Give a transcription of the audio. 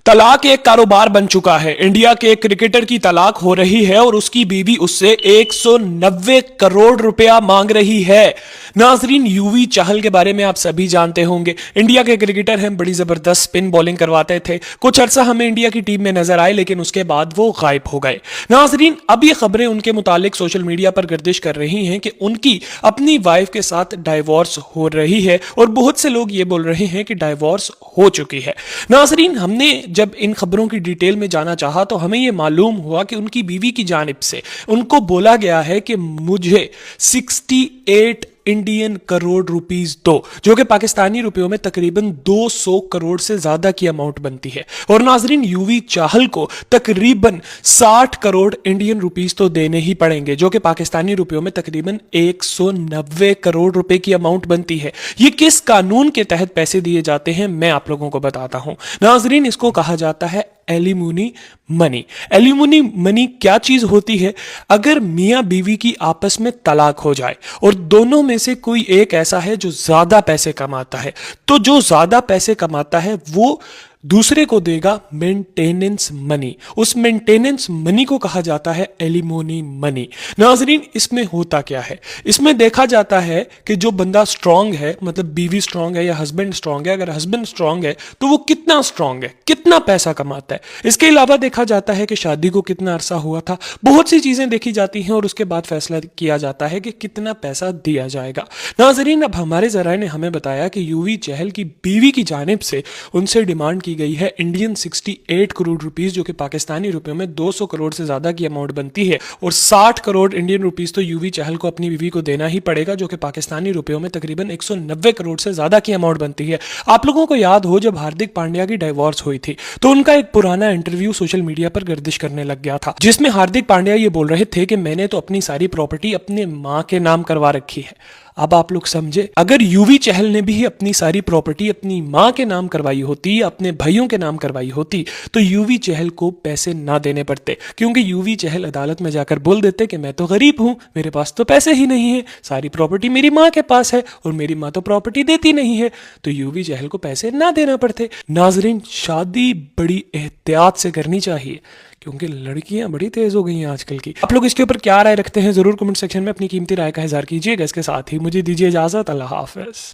तलाक एक कारोबार बन चुका है। इंडिया के एक क्रिकेटर की तलाक हो रही है और उसकी बीवी उससे 190 करोड़ रुपया मांग रही है। नाजरीन, युवी चाहल के बारे में आप सभी जानते होंगे। इंडिया के क्रिकेटर हैं, बड़ी जबरदस्त स्पिन बॉलिंग करवाते थे। कुछ अरसा हमें इंडिया की टीम में नजर आए, लेकिन उसके बाद वो गायब हो गए। नाजरीन, अब ये खबरें उनके मुतालिक सोशल मीडिया पर गर्दिश कर रही हैं कि उनकी अपनी वाइफ के साथ डाइवोर्स हो रही है और बहुत से लोग ये बोल रहे हैं कि डाइवोर्स हो चुकी है। नाजरीन, हमने जब इन खबरों की डिटेल में जाना चाहा तो हमें यह मालूम हुआ कि उनकी बीवी की जानिब से उनको बोला गया है कि मुझे 68 इंडियन करोड़ रुपीस दो, जो कि पाकिस्तानी रुपयों में तकरीबन 200 करोड़ से ज्यादा की अमाउंट बनती है। और नाजरीन, युवी चाहल को तकरीबन 60 करोड़ इंडियन रुपीस तो देने ही पड़ेंगे, जो कि पाकिस्तानी रुपयों में तकरीबन 190 करोड़ रुपए की अमाउंट बनती है। ये किस कानून के तहत पैसे दिए जाते हैं, मैं आप लोगों को बताता हूं। नाजरीन, इसको कहा जाता है एलिमनी मनी। एलिमनी मनी क्या चीज होती है? अगर मियां बीवी की आपस में तलाक हो जाए और दोनों में से कोई एक ऐसा है जो ज्यादा पैसे कमाता है, तो जो ज्यादा पैसे कमाता है वो दूसरे को देगा मेंटेनेंस मनी। उस मेंटेनेंस मनी को कहा जाता है एलिमोनी मनी। नाजरीन, इसमें होता क्या है? इसमें देखा जाता है कि जो बंदा स्ट्रांग है, मतलब बीवी स्ट्रांग है या हस्बैंड स्ट्रांग है, अगर हस्बैंड स्ट्रांग है तो वो कितना स्ट्रांग है, कितना पैसा कमाता है। इसके अलावा देखा जाता है कि शादी को कितना अरसा हुआ था। बहुत सी चीजें देखी जाती हैं और उसके बाद फैसला किया जाता है कि कितना पैसा दिया जाएगा। नाजरीन, अब हमारे जराए ने हमें बताया कि युवी चहल की बीवी की जानिब से उनसे डिमांड की गई है इंडियन 68 करोड़ रुपीस, जो कि पाकिस्तानी रुपयों में 200 करोड़ से ज्यादा की अमाउंट बनती है। और 60 करोड़ इंडियन रुपीस तो युवी चहल को अपनी बीवी को देना ही पड़ेगा, जो कि पाकिस्तानी रुपयों में तकरीबन 190 करोड़ से ज्यादा की अमाउंट बनती है। आप लोगों को याद हो, जब हार्दिक पांड्या की डाइवोर्स हुई थी तो उनका एक पुराना इंटरव्यू सोशल मीडिया पर गर्दिश करने लग गया था, जिसमें हार्दिक पांड्या ये बोल रहे थे कि मैंने तो अपनी सारी प्रॉपर्टी अपने मां के नाम करवा रखी है। अब आप लोग समझे, अगर युवी चहल ने भी अपनी सारी प्रॉपर्टी अपनी मां के नाम करवाई होती, अपने भाइयों के नाम करवाई होती, तो युवी चहल को पैसे ना देने पड़ते, क्योंकि युवी चहल अदालत में जाकर बोल देते कि मैं तो गरीब हूं, मेरे पास तो पैसे ही नहीं है, सारी प्रॉपर्टी मेरी मां के पास है और मेरी मां तो प्रॉपर्टी देती नहीं है, तो युवी चहल को पैसे ना देना पड़ते। नाजरीन, शादी बड़ी एहतियात से करनी चाहिए, क्योंकि लड़कियां बड़ी तेज हो गई हैं आजकल की। आप लोग इसके ऊपर क्या राय रखते हैं, जरूर कमेंट सेक्शन में अपनी कीमती राय का इज़हार कीजिएगा। इसके साथ ही मुझे दीजिए इजाजत। अल्लाह हाफिज।